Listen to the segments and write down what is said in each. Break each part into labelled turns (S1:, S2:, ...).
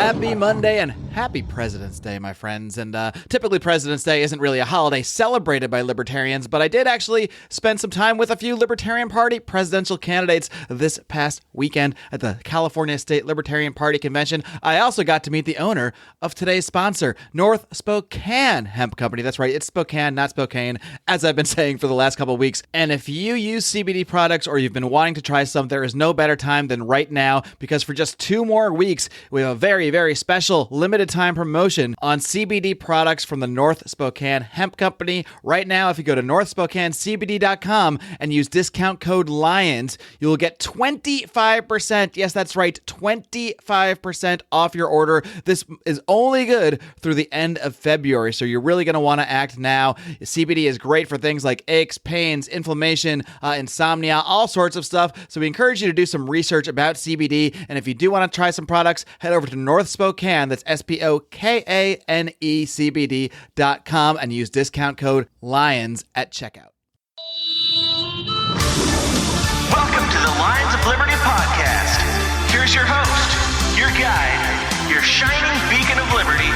S1: Happy Monday and happy President's Day, my friends. And typically President's Day isn't really a holiday celebrated by libertarians, but I did actually spend some time with a few Libertarian Party presidential candidates this past weekend at the California State Libertarian Party Convention. I also got to meet the owner of today's sponsor, North Spokane Hemp Company. That's right, it's Spokane, not Spokane, as I've been saying for the last couple of weeks. And if you use CBD products or you've been wanting to try some, there is no better time than right now, because for just 2 more weeks, we have a very, very special limited time promotion on CBD products from the North Spokane Hemp Company. Right now, if you go to northspokanecbd.com and use discount code LIONS, you will get 25%. Yes, that's right, 25% off your order. This is only good through the end of February, so you're really going to want to act now. CBD is great for things like aches, pains, inflammation, insomnia, all sorts of stuff. So we encourage you to do some research about CBD. And if you do want to try some products, head over to North Spokane, that's SPOKANECBD.com, and use discount code LIONS at checkout.
S2: Welcome to the Lions of Liberty podcast. Here's your host, your guide, your shining beacon of liberty,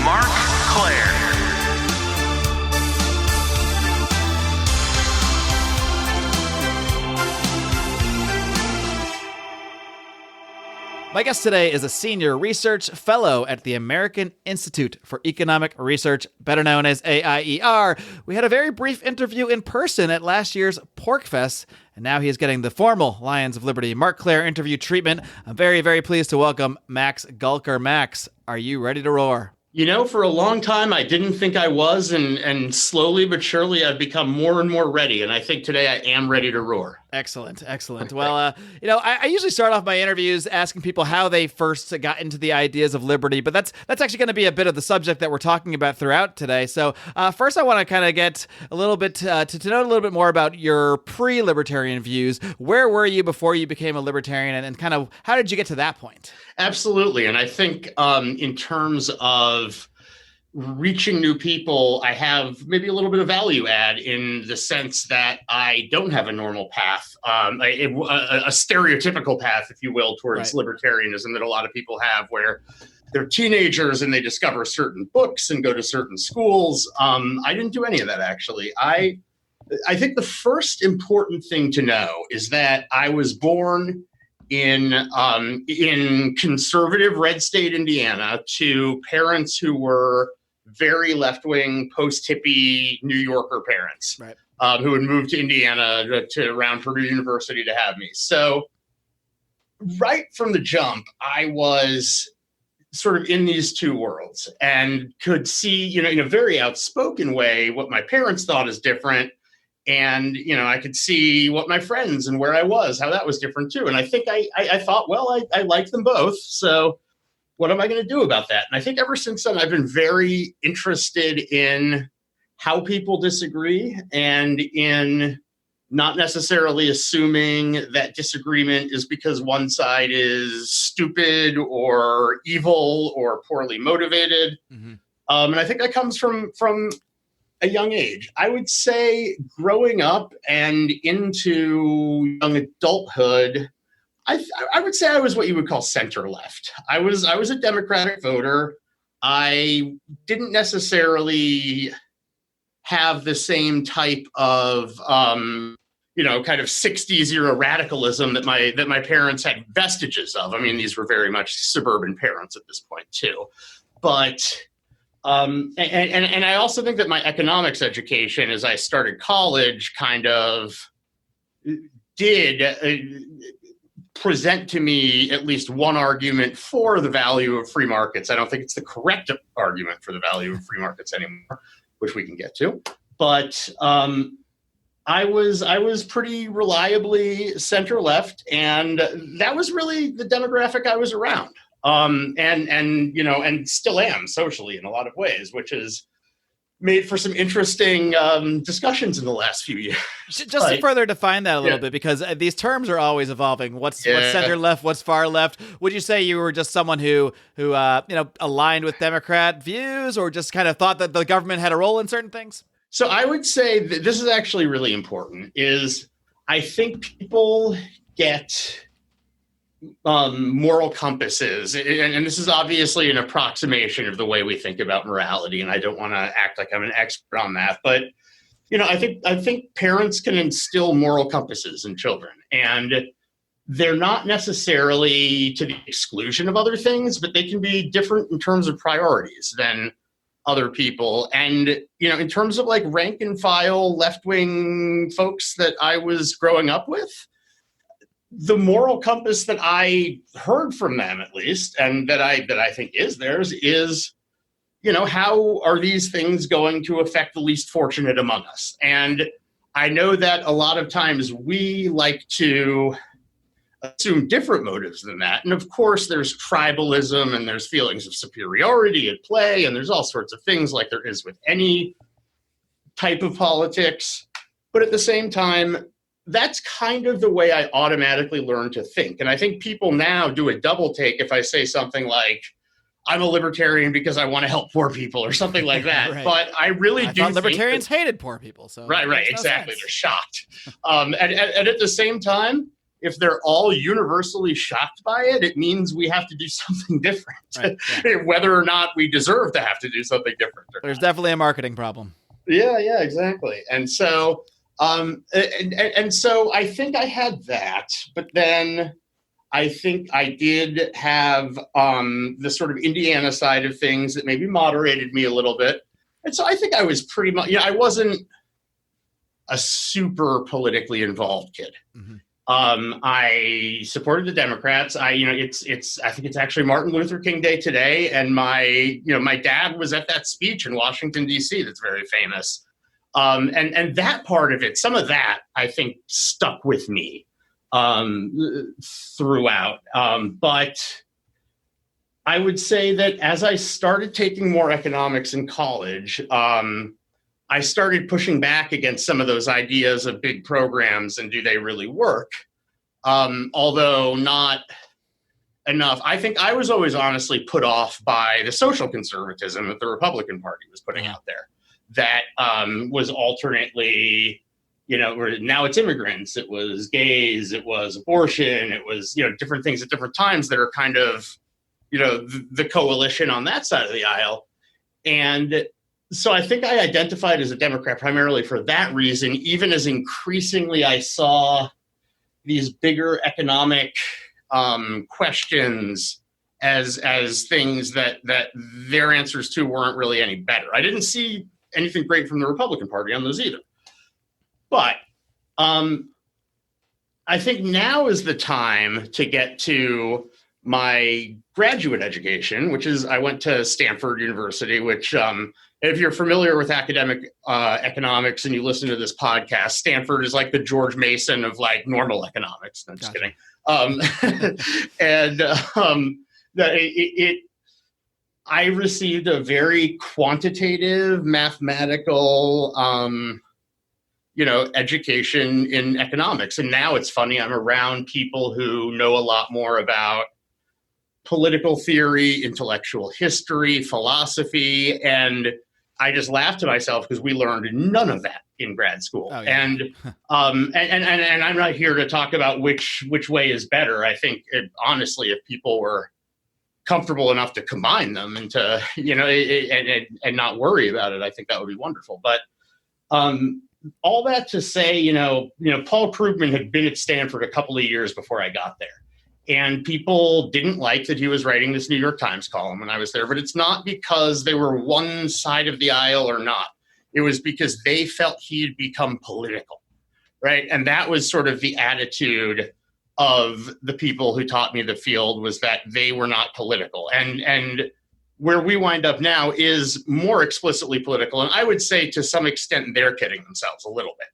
S2: Marc Claire.
S1: My guest today is a senior research fellow at the American Institute for Economic Research, better known as AIER. We had a very brief interview in person at last year's Pork Fest, and now he is getting the formal Lions of Liberty Marc Claire interview treatment. I'm very, very pleased to welcome Max Gulker. Max, are you ready to roar?
S3: You know, for a long time, I didn't think I was, and slowly but surely, I've become more and more ready. And I think today I am ready to roar.
S1: Excellent, excellent. Well, I usually start off my interviews asking people how they first got into the ideas of liberty, but that's actually going to be a bit of the subject that we're talking about throughout today. So first, I want to kind of get a little bit to know a little bit more about your pre-libertarian views. Where were you before you became a libertarian, and kind of how did you get to that point?
S3: Absolutely, and I think in terms of reaching new people, I have maybe a little bit of value add in the sense that I don't have a normal path, a stereotypical path, if you will, towards libertarianism that a lot of people have, where they're teenagers and they discover certain books and go to certain schools. I didn't do any of that, actually. I think the first important thing to know is that I was born in conservative red state Indiana to parents who were very left-wing, post-hippie New Yorker parents, right, who had moved to Indiana around Purdue University to have me. So right from the jump, I was sort of in these two worlds and could see, in a very outspoken way, what my parents thought is different. And, I could see what my friends and where I was, how that was different too. And I think I thought, well, I like them both. So what am I going to do about that? And I think ever since then, I've been very interested in how people disagree and in not necessarily assuming that disagreement is because one side is stupid or evil or poorly motivated. Mm-hmm. And I think that comes from a young age. I would say growing up and into young adulthood, I would say I was what you would call center left. I was a Democratic voter. I didn't necessarily have the same type of kind of 60s era radicalism that my parents had vestiges of. I mean, these were very much suburban parents at this point too. But and I also think that my economics education, as I started college, kind of did present to me at least one argument for the value of free markets. I don't think it's the correct argument for the value of free markets anymore, which we can get to. But I was pretty reliably center left, and that was really the demographic I was around. And still am socially in a lot of ways, which is made for some interesting discussions in the last few years.
S1: Just to further define that a little bit, because these terms are always evolving. What's center left? What's far left? Would you say you were just someone who aligned with Democrat views, or just kind of thought that the government had a role in certain things?
S3: So I would say that this is actually really important. Is I think people get moral compasses, and this is obviously an approximation of the way we think about morality, and I don't want to act like I'm an expert on that, but I think parents can instill moral compasses in children, and they're not necessarily to the exclusion of other things, but they can be different in terms of priorities than other people. And in terms of like rank and file left-wing folks that I was growing up with, the moral compass that I heard from them, at least, and that I think is theirs, is, how are these things going to affect the least fortunate among us? And I know that a lot of times we like to assume different motives than that. And of course, there's tribalism and there's feelings of superiority at play, and there's all sorts of things like there is with any type of politics. But at the same time, that's kind of the way I automatically learn to think. And I think people now do a double take if I say something like, I'm a libertarian because I want to help poor people or something like that. Right. But I really do
S1: think libertarians hated poor people. So
S3: right, exactly. They're shocked. And at the same time, if they're all universally shocked by it, it means we have to do something different, right, yeah. Whether or not we deserve to have to do something different.
S1: There's definitely a marketing problem.
S3: Yeah, exactly. And so and so I think I had that, but then I think I did have the sort of Indiana side of things that maybe moderated me a little bit. And so I think I was pretty much, I wasn't a super politically involved kid. Mm-hmm. I supported the Democrats. I think it's actually Martin Luther King Day today. And my dad was at that speech in Washington, D.C. that's very famous. And that part of it, some of that, I think, stuck with me throughout. But I would say that as I started taking more economics in college, I started pushing back against some of those ideas of big programs and do they really work? Although not enough. I think I was always honestly put off by the social conservatism that the Republican Party was putting out there. That was alternately, now it's immigrants, it was gays, it was abortion, it was, different things at different times that are kind of, the coalition on that side of the aisle. And so I think I identified as a Democrat primarily for that reason, even as increasingly I saw these bigger economic questions as things that their answers to weren't really any better. I didn't see anything great from the Republican Party on those either. But I think now is the time to get to my graduate education, which is I went to Stanford University, which if you're familiar with academic economics and you listen to this podcast, Stanford is like the George Mason of like normal economics. No, I'm just kidding. I received a very quantitative, mathematical, education in economics. And now it's funny, I'm around people who know a lot more about political theory, intellectual history, philosophy, and I just laughed to myself because we learned none of that in grad school. Oh, yeah. And I'm not here to talk about which way is better. I think honestly, if people were comfortable enough to combine them and to, and not worry about it, I think that would be wonderful. But all that to say, Paul Krugman had been at Stanford a couple of years before I got there. And people didn't like that he was writing this New York Times column when I was there. But it's not because they were one side of the aisle or not. It was because they felt he'd become political, right? And that was sort of the attitude of the people who taught me the field, was that they were not political. And where we wind up now is more explicitly political. And I would say to some extent they're kidding themselves a little bit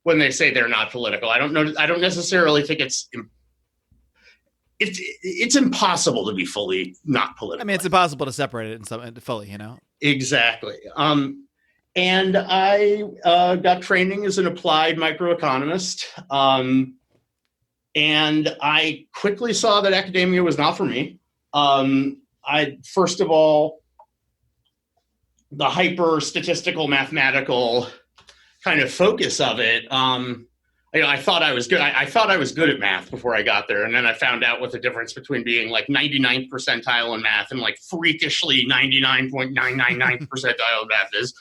S3: when they say they're not political. I don't necessarily think it's impossible to be fully not political.
S1: I mean, it's impossible to separate it fully,
S3: Exactly. And I got training as an applied microeconomist. And I quickly saw that academia was not for me. First of all, the hyper statistical mathematical kind of focus of it I thought I was good. I thought I was good at math before I got there. And then I found out what the difference between being like 99th percentile in math and like freakishly 99.999 percentile in math is.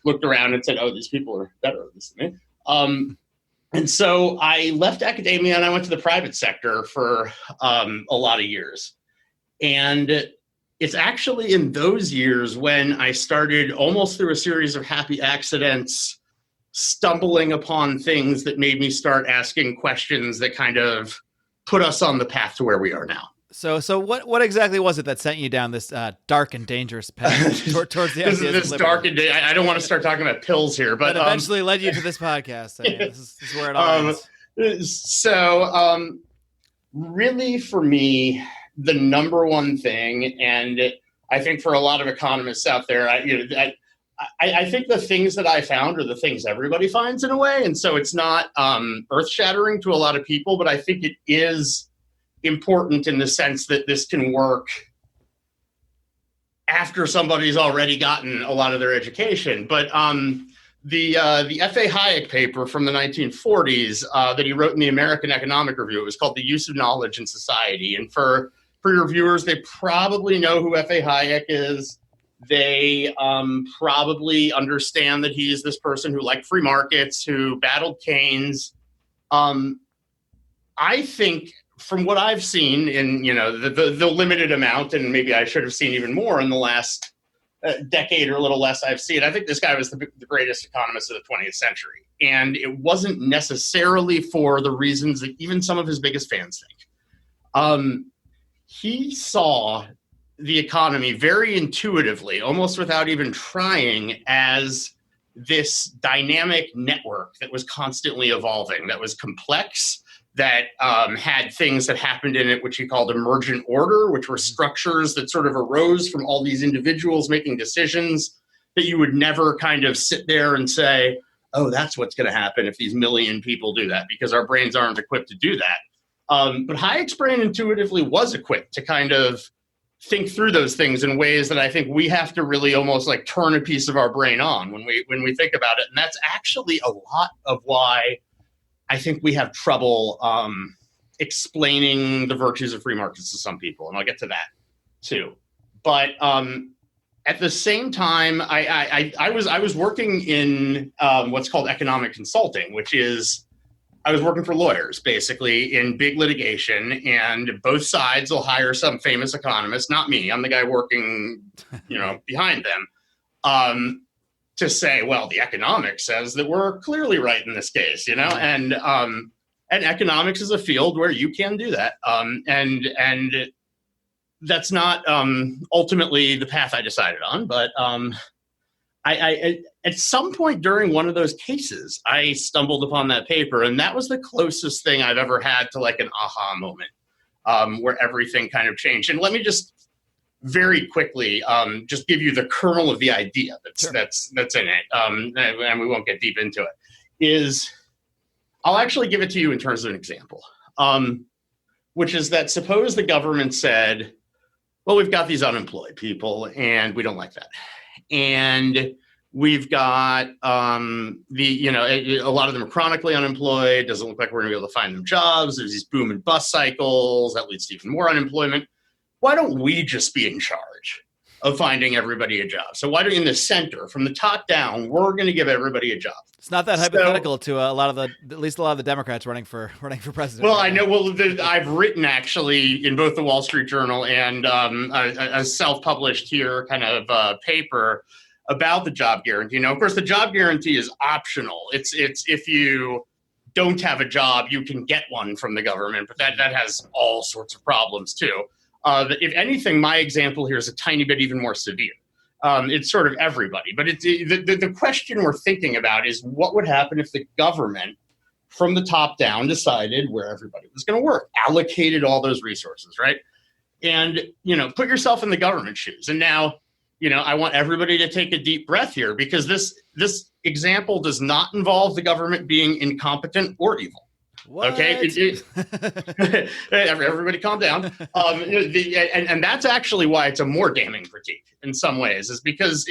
S3: Looked around and said, oh, these people are better at this than me. And so I left academia and I went to the private sector for a lot of years. And it's actually in those years when I started, almost through a series of happy accidents, stumbling upon things that made me start asking questions that kind of put us on the path to where we are now.
S1: So what exactly was it that sent you down this dark and dangerous path towards the ideas
S3: this
S1: of
S3: dark and I don't want to start talking about pills here, but
S1: eventually led you to this podcast. I mean, this is where it all ends.
S3: So really for me, the number one thing, and I think for a lot of economists out there, I think the things that I found are the things everybody finds in a way. And so it's not earth-shattering to a lot of people, but I think it is important in the sense that this can work after somebody's already gotten a lot of their education. But the F.A. Hayek paper from the 1940s that he wrote in the American Economic Review, it was called The Use of Knowledge in Society. And for your viewers, they probably know who F.A. Hayek is. They probably understand that he is this person who liked free markets, who battled Keynes. I think from what I've seen in the limited amount, and maybe I should have seen even more in the last decade or a little less I've seen, I think this guy was the greatest economist of the 20th century. And it wasn't necessarily for the reasons that even some of his biggest fans think. He saw the economy very intuitively, almost without even trying, as this dynamic network that was constantly evolving, that was complex, that had things that happened in it, which he called emergent order, which were structures that sort of arose from all these individuals making decisions that you would never kind of sit there and say, oh, that's what's going to happen if these million people do that, because our brains aren't equipped to do that. But Hayek's brain intuitively was equipped to kind of think through those things in ways that I think we have to really almost like turn a piece of our brain on when we think about it. And that's actually a lot of why I think we have trouble explaining the virtues of free markets to some people, and I'll get to that too. But at the same time, I was working in what's called economic consulting, which is I was working for lawyers basically in big litigation, and both sides will hire some famous economist, not me. I'm the guy working, behind them. To say, well, the economics says that we're clearly right in this case, and economics is a field where you can do that. And that's not ultimately the path I decided on, but I at some point during one of those cases, I stumbled upon that paper, and that was the closest thing I've ever had to like an aha moment where everything kind of changed. And let me just very quickly just give you the kernel of the idea that's in it, and we won't get deep into it, is I'll actually give it to you in terms of an example, which is that suppose the government said, well, we've got these unemployed people and we don't like that. And we've got a lot of them are chronically unemployed. Doesn't look like we're gonna be able to find them jobs. There's these boom and bust cycles that leads to even more unemployment. Why don't we just be in charge of finding everybody a job? So why don't in the center, from the top down, we're going to give everybody a job? It's
S1: not that hypothetical to at least a lot of the Democrats running for president.
S3: Well, I know. Well, I've written actually in both the Wall Street Journal and a self-published here kind of paper about the job guarantee. Of course, the job guarantee is optional. It's if you don't have a job, you can get one from the government, but that has all sorts of problems too. If anything, my example here is a tiny bit even more severe. It's sort of everybody. But the question we're thinking about is what would happen if the government, from the top down, decided where everybody was going to work, allocated all those resources, right? And, put yourself in the government shoes. And now, I want everybody to take a deep breath here, because this example does not involve the government being incompetent or evil.
S1: What?
S3: Okay, everybody calm down. And that's actually why it's a more damning critique in some ways, is because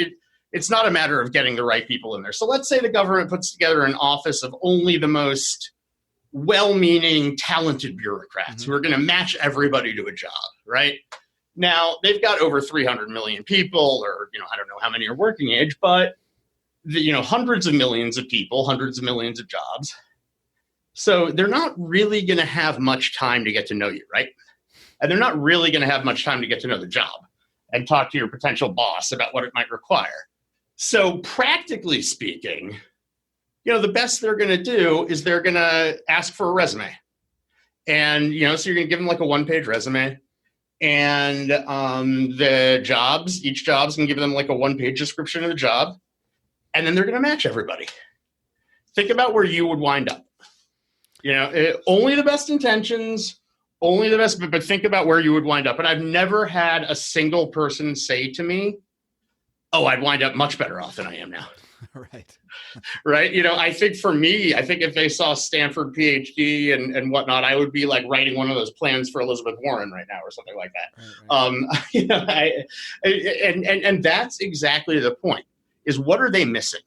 S3: it's not a matter of getting the right people in there. So let's say the government puts together an office of only the most well-meaning, talented bureaucrats who are going to match everybody to a job, right? Now, they've got over 300 million people, or, I don't know how many are working age, but, hundreds of millions of people, hundreds of millions of jobs. So they're not really going to have much time to get to know you, right? And they're not really going to have much time to get to know the job and talk to your potential boss about what it might require. So practically speaking, the best they're going to do is they're going to ask for a resume. And, so you're going to give them like a one-page resume. And each job's going to give them like a one-page description of the job. And then they're going to match everybody. Think about where you would wind up. Only the best intentions, only the best, but think about where you would wind up. And I've never had a single person say to me, oh, I'd wind up much better off than I am now.
S1: Right.
S3: Right. I think for me, if they saw Stanford PhD and whatnot, I would be like writing one of those plans for Elizabeth Warren right now or something like that. Right. And that's exactly the point, is what are they missing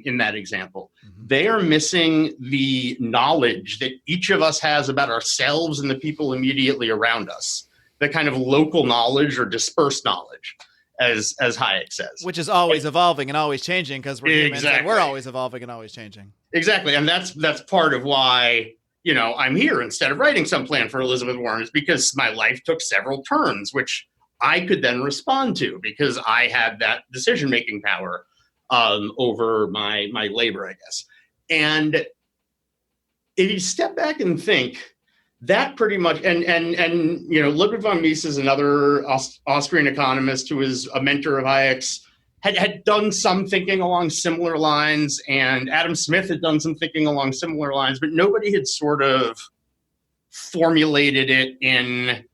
S3: in that example? Mm-hmm. They are missing the knowledge that each of us has about ourselves and the people immediately around us, the kind of local knowledge or dispersed knowledge. As Hayek says.
S1: Which is always evolving and always changing, because we're humans and we're always evolving and always changing.
S3: Exactly. And that's part of why, I'm here instead of writing some plan for Elizabeth Warren, is because my life took several turns, which I could then respond to because I had that decision-making power over my labor, I guess. And if you step back and think, that pretty much, and Ludwig von Mises, another Austrian economist who was a mentor of Hayek's, had done some thinking along similar lines, and Adam Smith had done some thinking along similar lines, but nobody had sort of formulated it in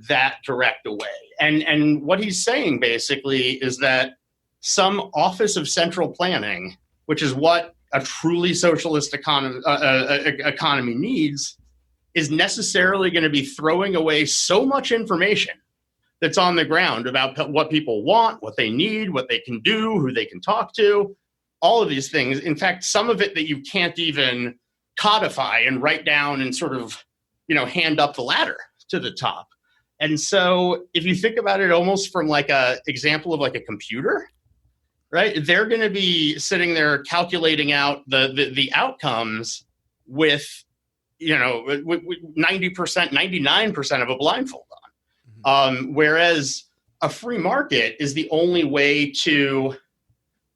S3: that direct a way. And what he's saying basically is that some office of central planning, which is what a truly socialist economy needs, is necessarily going to be throwing away so much information that's on the ground about what people want, what they need, what they can do, who they can talk to, all of these things. In fact, some of it that you can't even codify and write down and sort of, hand up the ladder to the top. And so if you think about it almost from like a example of like a computer, right? They're going to be sitting there calculating out the outcomes with 90%, 99% of a blindfold on. Whereas a free market is the only way to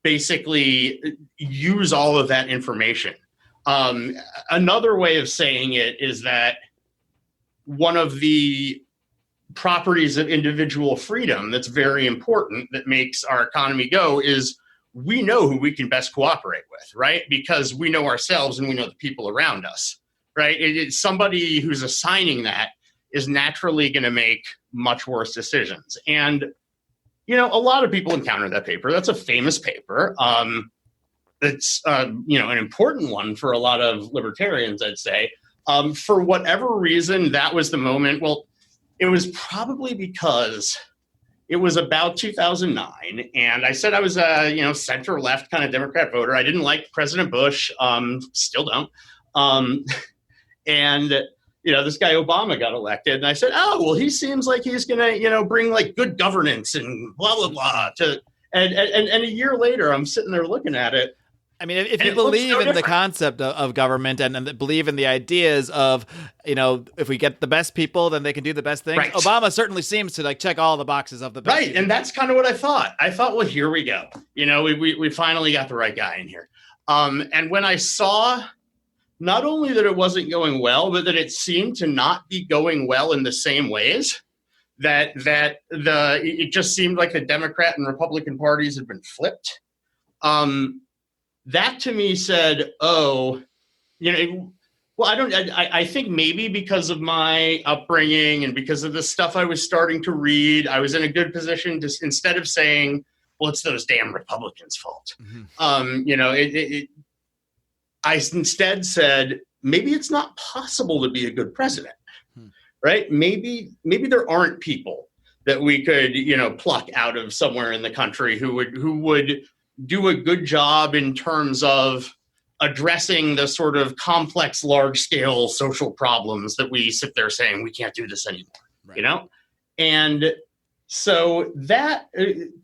S3: basically use all of that information. Another way of saying it is that one of the properties of individual freedom that's very important that makes our economy go is we know who we can best cooperate with, right? Because we know ourselves and we know the people around us. Right? It's somebody who's assigning that is naturally going to make much worse decisions. And, a lot of people encounter that paper. That's a famous paper. It's, an important one for a lot of libertarians, I'd say. For whatever reason, that was the moment. Well, it was probably because it was about 2009. And I said I was a, center-left kind of Democrat voter. I didn't like President Bush. Still don't. And, this guy Obama got elected. And I said, oh, well, he seems like he's going to, bring like good governance and blah, blah, blah. And a year later, I'm sitting there looking at it.
S1: I mean, if you believe in the concept of government and believe in the ideas of, if we get the best people, then they can do the best things. Right. Obama certainly seems to check all the boxes of the best.
S3: Right.
S1: people.
S3: And that's kind of what I thought. Well, here we go. We finally got the right guy in here. And when I saw not only that it wasn't going well, but that it seemed to not be going well in the same ways, it just seemed like the Democrat and Republican parties had been flipped. That to me said, I think maybe because of my upbringing and because of the stuff I was starting to read, I was in a good position to, instead of saying, well, it's those damn Republicans' fault. Mm-hmm. I instead said, maybe it's not possible to be a good president, right? Maybe there aren't people that we could, pluck out of somewhere in the country who would do a good job in terms of addressing the sort of complex, large-scale social problems that we sit there saying we can't do this anymore, right. And so that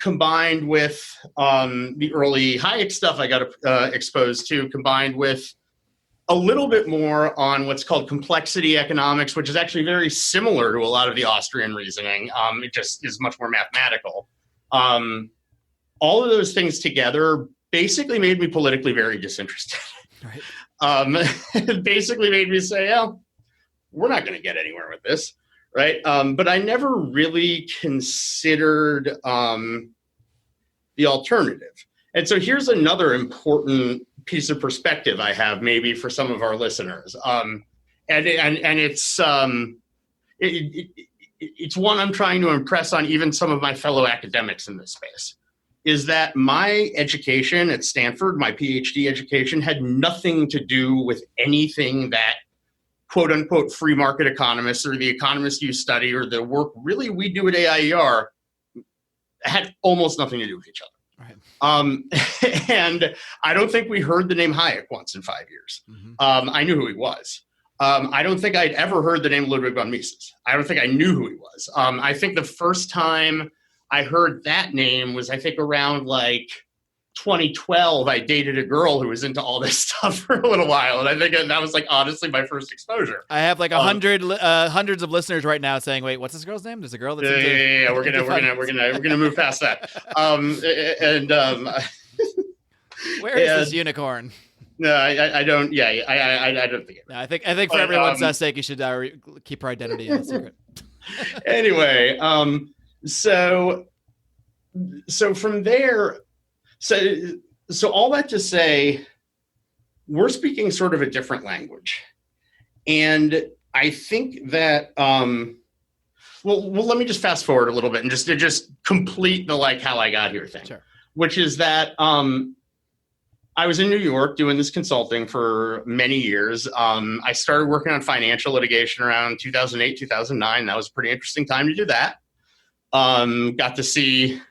S3: combined with the early Hayek stuff I got exposed to, combined with a little bit more on what's called complexity economics, which is actually very similar to a lot of the Austrian reasoning. It just is much more mathematical. All of those things together basically made me politically very disinterested. Right. It basically made me say, oh, we're not going to get anywhere with this. Right. But I never really considered the alternative. And so here's another important piece of perspective I have maybe for some of our listeners. And it's one I'm trying to impress on even some of my fellow academics in this space, is that my education at Stanford, my PhD education, had nothing to do with anything that quote unquote free market economists or the economists you study or the work really we do at AIER had almost nothing to do with each other. Right. And I don't think we heard the name Hayek once in 5 years. Mm-hmm. I knew who he was. I don't think I'd ever heard the name Ludwig von Mises. I don't think I knew who he was. I think the first time I heard that name was, I think, around like 2012. I dated a girl who was into all this stuff for a little while, and I think that was like honestly my first exposure.
S1: I have like hundreds of listeners right now saying, "Wait, what's this girl's name?" There's a girl that's
S3: yeah. We're gonna move past that.
S1: Where is this unicorn?
S3: No, I don't. Yeah, I don't think it.
S1: No, I think for everyone's sake, you should keep her identity a secret.
S3: Anyway, so from there. So all that to say, we're speaking sort of a different language. And I think that, well, let me just fast forward a little bit and just complete the like how I got here thing, sure. Which is that I was in New York doing this consulting for many years. I started working on financial litigation around 2008, 2009. That was a pretty interesting time to do that. Got to see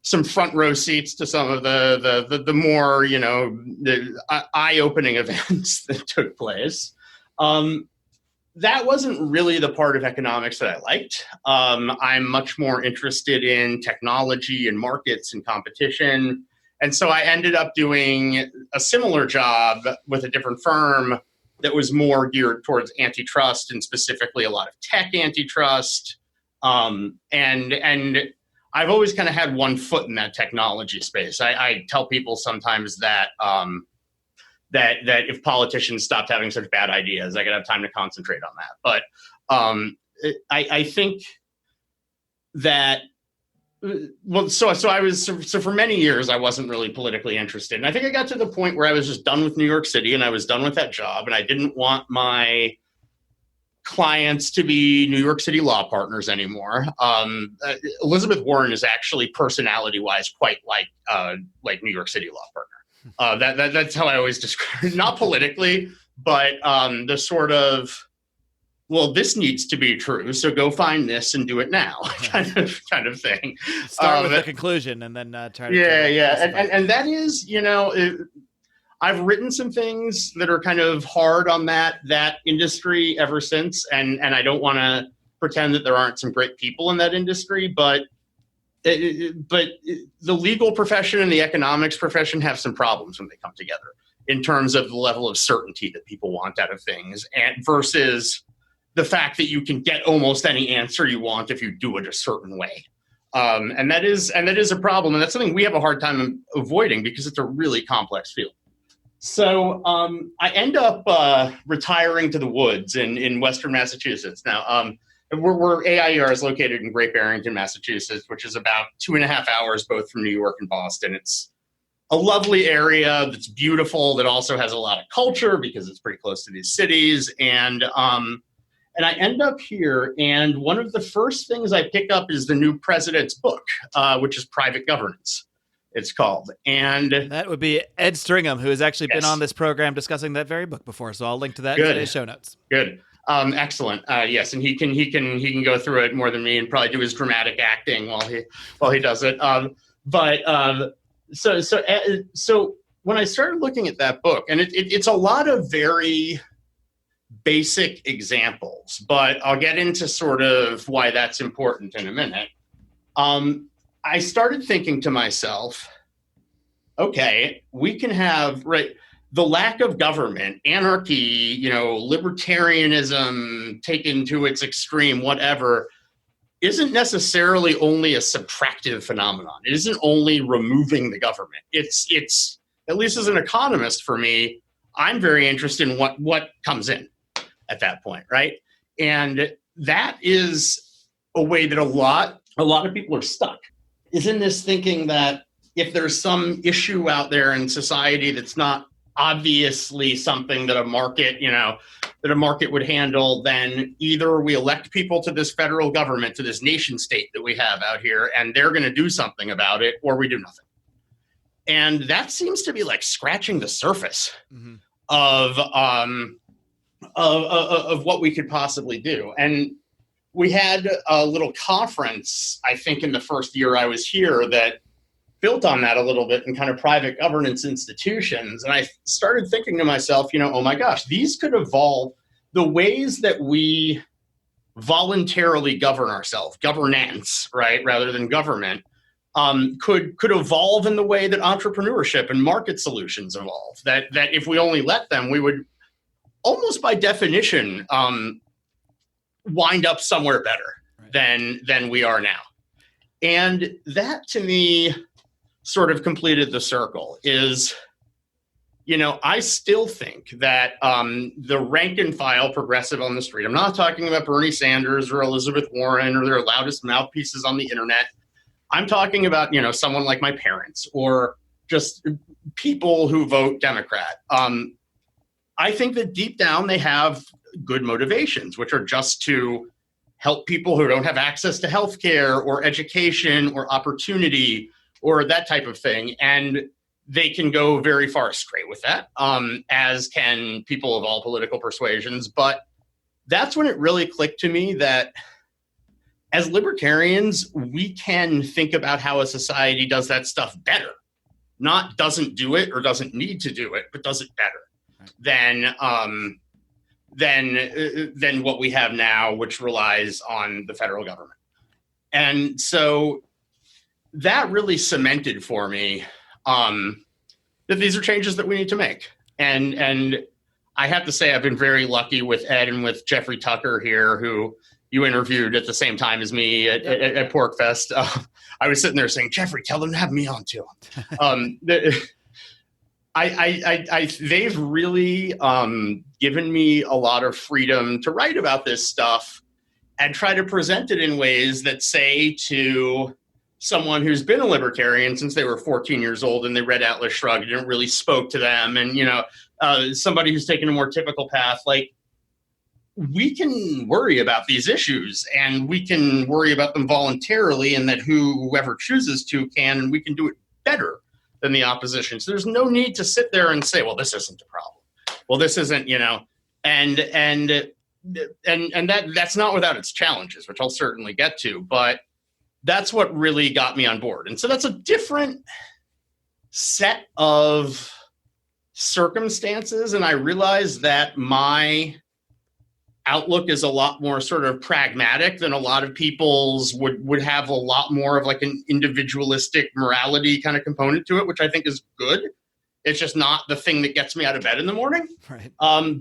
S3: some front row seats to some of the more, the eye-opening events that took place. That wasn't really the part of economics that I liked. I'm much more interested in technology and markets and competition. And so I ended up doing a similar job with a different firm that was more geared towards antitrust and specifically a lot of tech antitrust. And I've always kind of had one foot in that technology space. I tell people sometimes that that if politicians stopped having such bad ideas, I could have time to concentrate on that. But I think that so for many years I wasn't really politically interested, and I think I got to the point where I was just done with New York City and I was done with that job, and I didn't want my clients to be New York City law partners anymore. Elizabeth Warren is actually personality-wise quite like New York City law partner. That's how I always describe it. Not politically, but the sort of, well, this needs to be true, so go find this and do it now, kind of thing.
S1: Start with the conclusion and then try to.
S3: Yeah. And that is, I've written some things that are kind of hard on that industry ever since, and I don't want to pretend that there aren't some great people in that industry, but the legal profession and the economics profession have some problems when they come together in terms of the level of certainty that people want out of things, and versus the fact that you can get almost any answer you want if you do it a certain way. And that is a problem, and that's something we have a hard time avoiding because it's a really complex field. So I end up retiring to the woods in Western Massachusetts. Now, we're AIER is located in Great Barrington, Massachusetts, which is about 2.5 hours both from New York and Boston. It's a lovely area that's beautiful, that also has a lot of culture because it's pretty close to these cities. And I end up here, and one of the first things I pick up is the new president's book, which is Private Governance. It's called. And
S1: that would be Ed Stringham, who has actually been on this program discussing that very book before. So I'll link to that in today's show notes.
S3: Good. Excellent. Yes. And he can go through it more than me and probably do his dramatic acting while he does it. So when I started looking at that book, and it's a lot of very basic examples, but I'll get into sort of why that's important in a minute. I started thinking to myself, okay, we can have, right, the lack of government, anarchy, libertarianism taken to its extreme, whatever, isn't necessarily only a subtractive phenomenon. It isn't only removing the government. It's at least as an economist for me, I'm very interested in what comes in at that point, right? And that is a way that a lot of people are stuck, is in this thinking that if there's some issue out there in society that's not obviously something that a market would handle, then either we elect people to this federal government, to this nation state that we have out here, and they're going to do something about it, or we do nothing. And that seems to be like scratching the surface of what we could possibly do. And we had a little conference, I think, in the first year I was here that built on that a little bit in kind of private governance institutions. And I started thinking to myself, oh my gosh, these could evolve. The ways that we voluntarily govern ourselves, governance, right, rather than government, could evolve in the way that entrepreneurship and market solutions evolve. That if we only let them, we would almost by definition wind up somewhere better than we are now. And that to me sort of completed the circle. Is, I still think that the rank and file progressive on the street, I'm not talking about Bernie Sanders or Elizabeth Warren or their loudest mouthpieces on the internet. I'm talking about, someone like my parents or just people who vote Democrat. I think that deep down they have good motivations, which are just to help people who don't have access to healthcare or education or opportunity or that type of thing. And they can go very far astray with that, as can people of all political persuasions. But that's when it really clicked to me that as libertarians, we can think about how a society does that stuff better, not doesn't do it or doesn't need to do it, but does it better than what we have now, which relies on the federal government. And so that really cemented for me that these are changes that we need to make. And I have to say, I've been very lucky with Ed and with Jeffrey Tucker here, who you interviewed at the same time as me at PorcFest. I was sitting there saying, Jeffrey, tell them to have me on too. They've really given me a lot of freedom to write about this stuff and try to present it in ways that say to someone who's been a libertarian since they were 14 years old and they read Atlas Shrugged, it didn't really spoke to them. And, somebody who's taken a more typical path, like, we can worry about these issues and we can worry about them voluntarily, and that whoever chooses to can, and we can do it better than the opposition. So there's no need to sit there and say, well, this isn't a problem. Well, this isn't, and that's not without its challenges, which I'll certainly get to, but that's what really got me on board. And so that's a different set of circumstances. And I realized that my outlook is a lot more sort of pragmatic than a lot of people's would have a lot more of like an individualistic morality kind of component to it, which I think is good. It's just not the thing that gets me out of bed in the morning.
S1: Right.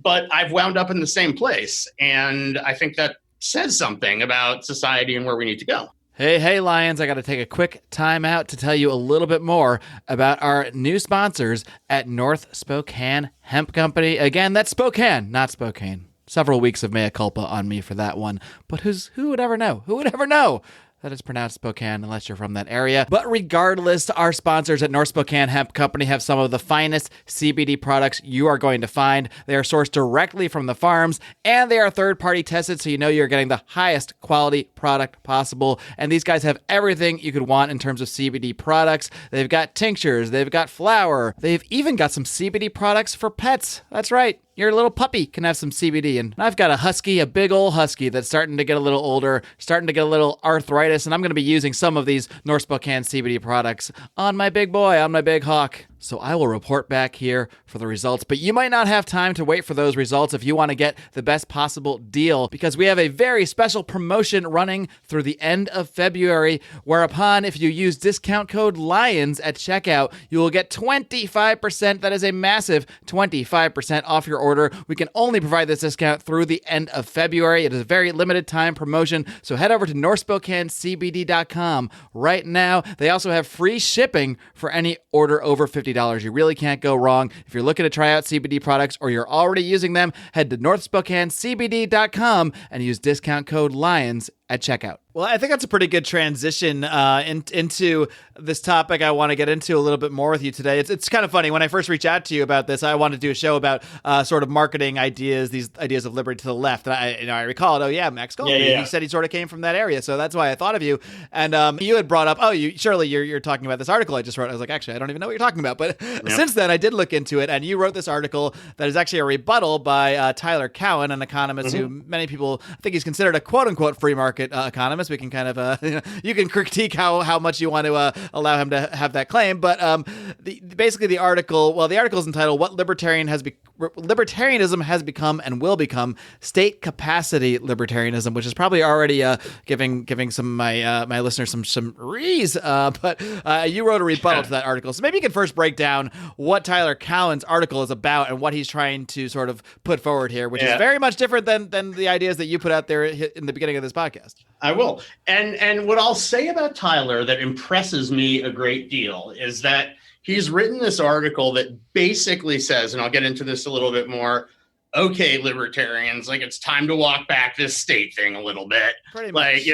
S3: But I've wound up in the same place. And I think that says something about society and where we need to go.
S1: Hey, Lions, I got to take a quick time out to tell you a little bit more about our new sponsors at North Spokane Hemp Company. Again, that's Spokane, not Spokane. Several weeks of mea culpa on me for that one, but who would ever know? Who would ever know that it's pronounced Spokane unless you're from that area? But regardless, our sponsors at North Spokane Hemp Company have some of the finest CBD products you are going to find. They are sourced directly from the farms, and they are third-party tested, so you know you're getting the highest quality product possible. And these guys have everything you could want in terms of CBD products. They've got tinctures, they've got flour, they've even got some CBD products for pets. That's right. Your little puppy can have some CBD. And I've got a husky, a big old husky that's starting to get a little older, starting to get a little arthritis, and I'm going to be using some of these North Spokane CBD products on my big boy, on my big hawk. So I will report back here for the results, but you might not have time to wait for those results if you want to get the best possible deal, because we have a very special promotion running through the end of February, whereupon if you use discount code LIONS at checkout, you will get 25%. That is a massive 25% off your order. We can only provide this discount through the end of February. It is a very limited time promotion, so head over to NorthSpokaneCBD.com right now. They also have free shipping for any order over $50. You really can't go wrong. If you're looking to try out CBD products or you're already using them, head to NorthSpokaneCBD.com and use discount code LIONS at checkout. Well, I think that's a pretty good transition into this topic I want to get into a little bit more with you today. It's kind of funny. When I first reached out to you about this, I wanted to do a show about sort of marketing ideas, these ideas of liberty to the left. And I recalled, Max Gulker. He said he sort of came from that area. So that's why I thought of you. And you had brought up, you're talking about this article I just wrote. I was like, actually, I don't even know what you're talking about. But since then, I did look into it. And you wrote this article that is actually a rebuttal by Tyler Cowen, an economist who many people think he's considered a quote unquote free market economist. We can kind of, you can critique how much you want to allow him to have that claim. But the article is entitled "What Libertarianism Has Become and Will Become: State Capacity Libertarianism," which is probably already giving some of my listeners some rees. But you wrote a rebuttal to that article, so maybe you can first break down what Tyler Cowen's article is about and what he's trying to sort of put forward here, which is very much different than the ideas that you put out there in the beginning of this podcast.
S3: I will. And what I'll say about Tyler that impresses me a great deal is that he's written this article that basically says, and I'll get into this a little bit more, okay, libertarians, like it's time to walk back this state thing a little bit. Pretty much.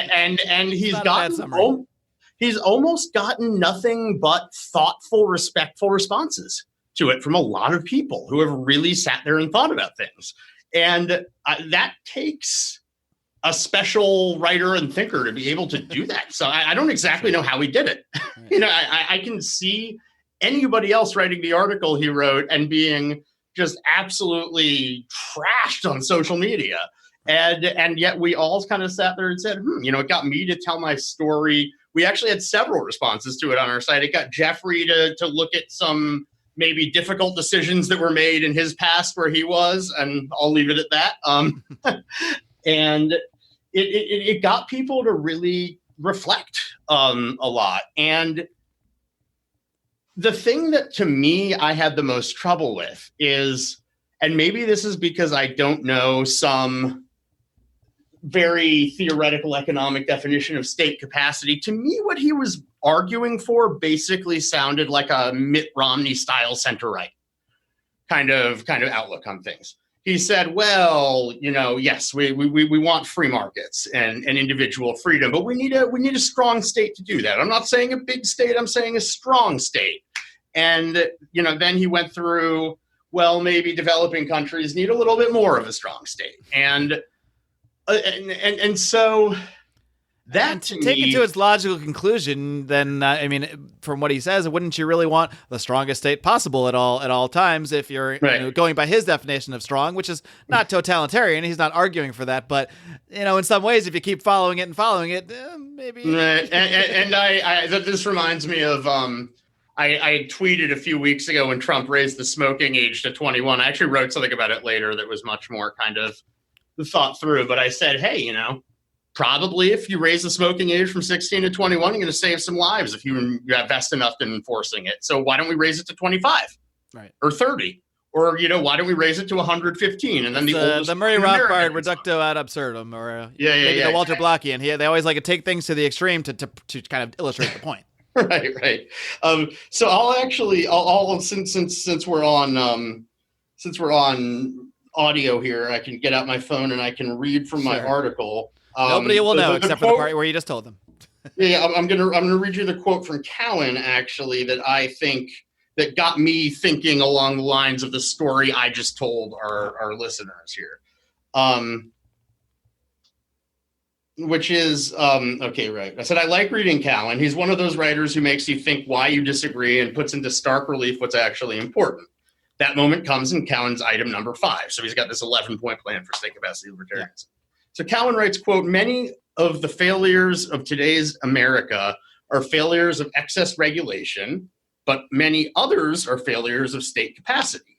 S3: And he's almost gotten nothing but thoughtful, respectful responses to it from a lot of people who have really sat there and thought about things. And that takes a special writer and thinker to be able to do that. So I don't exactly know how he did it. I can see anybody else writing the article he wrote and being just absolutely trashed on social media. And yet we all kind of sat there and said, it got me to tell my story. We actually had several responses to it on our site. It got Jeffrey to look at some maybe difficult decisions that were made in his past where he was, and I'll leave it at that. And it got people to really reflect a lot. And the thing that to me I had the most trouble with is, and maybe this is because I don't know some very theoretical economic definition of state capacity, to me what he was arguing for basically sounded like a Mitt Romney style center-right kind of outlook on things. He said, well, yes, we want free markets and individual freedom, but we need a strong state to do that. I'm not saying a big state, I'm saying a strong state. And, then he went through, well, maybe developing countries need a little bit more of a strong state. And so that
S1: to take it to its logical conclusion, then from what he says, wouldn't you really want the strongest state possible at all times if you're going by his definition of strong, which is not totalitarian? He's not arguing for that, but in some ways, if you keep following it, maybe.
S3: Right. And this reminds me of I tweeted a few weeks ago when Trump raised the smoking age to 21. I actually wrote something about it later that was much more kind of thought through, but I said, hey, probably if you raise the smoking age from 16 to 21, you're going to save some lives if you invest enough in enforcing it. So why don't we raise it to 25 or 30? Or, why don't we raise it to 115? And then the
S1: Murray Rothbard reducto ad absurdum, or the Walter Blockian. They always like to take things to the extreme to kind of illustrate the point.
S3: Right. So I'll since we're on audio here, I can get out my phone and I can read from my article.
S1: Nobody will know except for the part where you just told them.
S3: I'm gonna read you the quote from Cowen, actually, that I think that got me thinking along the lines of the story I just told our listeners here. Which is, okay, right. I said, I like reading Cowen. He's one of those writers who makes you think why you disagree and puts into stark relief what's actually important. That moment comes in Cowen's item number 5. So he's got this 11-point plan for state capacity libertarianism. So Cowen writes, quote, many of the failures of today's America are failures of excess regulation, but many others are failures of state capacity.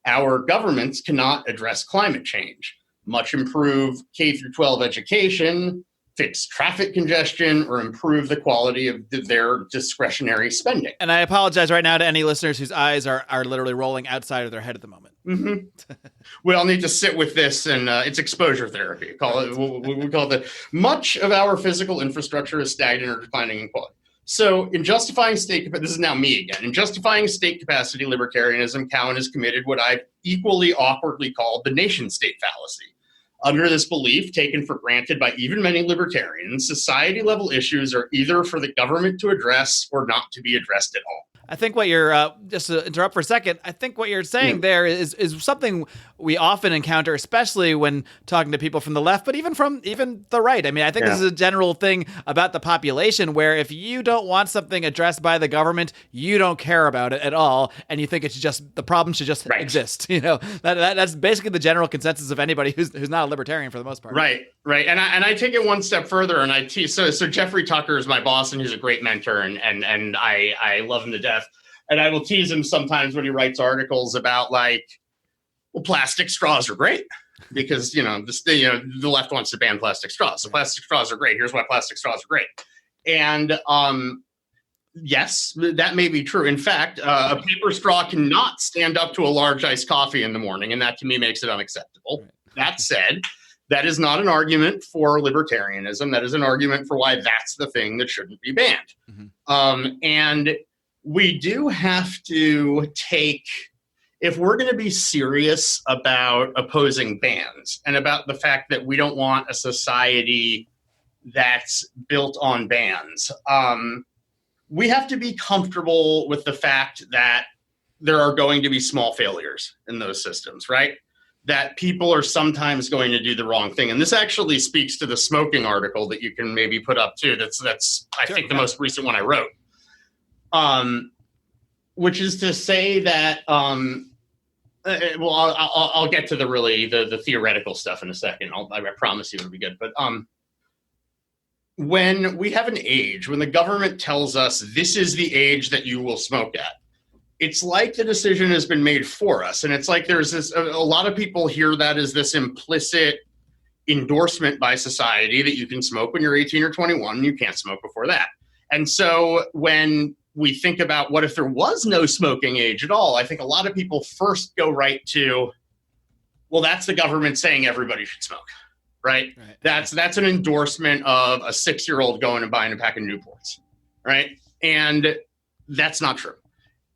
S3: Our governments cannot address climate change, much improve K through 12 education, fix traffic congestion, or improve the quality of their discretionary spending.
S1: And I apologize right now to any listeners whose eyes are literally rolling outside of their head at the moment.
S3: Mm-hmm. We all need to sit with this, and it's exposure therapy. We call it much of our physical infrastructure is stagnant or declining in quality. So in justifying this is now me again. In justifying state capacity libertarianism, Cowen has committed what I've equally awkwardly called the nation-state fallacy. Under this belief, taken for granted by even many libertarians, society-level issues are either for the government to address or not to be addressed at all.
S1: I think what you're, just to interrupt for a second, I think what you're saying there is something we often encounter, especially when talking to people from the left, but even from the right. I mean, I think this is a general thing about the population where if you don't want something addressed by the government, you don't care about it at all. And you think it's just, the problem should just exist. You know, that's basically the general consensus of anybody who's not a libertarian for the most part.
S3: Right. And I take it one step further, and so Jeffrey Tucker is my boss, and he's a great mentor, and I love him to death. And I will tease him sometimes when he writes articles about plastic straws are great because, the left wants to ban plastic straws. So plastic straws are great. Here's why plastic straws are great. And yes, that may be true. In fact, a paper straw cannot stand up to a large iced coffee in the morning. And that to me makes it unacceptable. That said, that is not an argument for libertarianism. That is an argument for why that's the thing that shouldn't be banned. Mm-hmm. And we do have to if we're going to be serious about opposing bans and about the fact that we don't want a society that's built on bans, we have to be comfortable with the fact that there are going to be small failures in those systems, right? That people are sometimes going to do the wrong thing. And this actually speaks to the smoking article that you can maybe put up too. That's I think the most recent one I wrote. Which is to say that, I'll get to the theoretical stuff in a second. I promise you it'll be good. But when we have an age, when the government tells us this is the age that you will smoke at, it's like the decision has been made for us. And it's like there's a lot of people hear that as this implicit endorsement by society that you can smoke when you're 18 or 21 and you can't smoke before that. And so when we think about what if there was no smoking age at all, I think a lot of people first go right to, well, that's the government saying everybody should smoke, right? That's an endorsement of a 6-year-old going and buying a pack of Newports, right? And that's not true.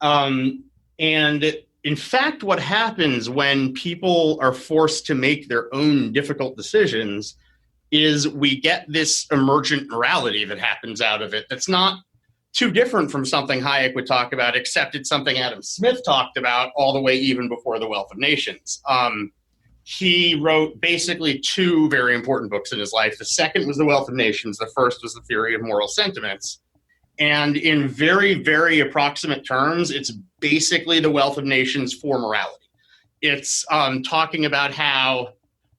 S3: And in fact, what happens when people are forced to make their own difficult decisions is we get this emergent morality that happens out of it that's not too different from something Hayek would talk about, except it's something Adam Smith talked about all the way even before The Wealth of Nations. He wrote basically 2 very important books in his life. The second was The Wealth of Nations. The first was The Theory of Moral Sentiments. And in very, very approximate terms, it's basically The Wealth of Nations for morality. It's talking about how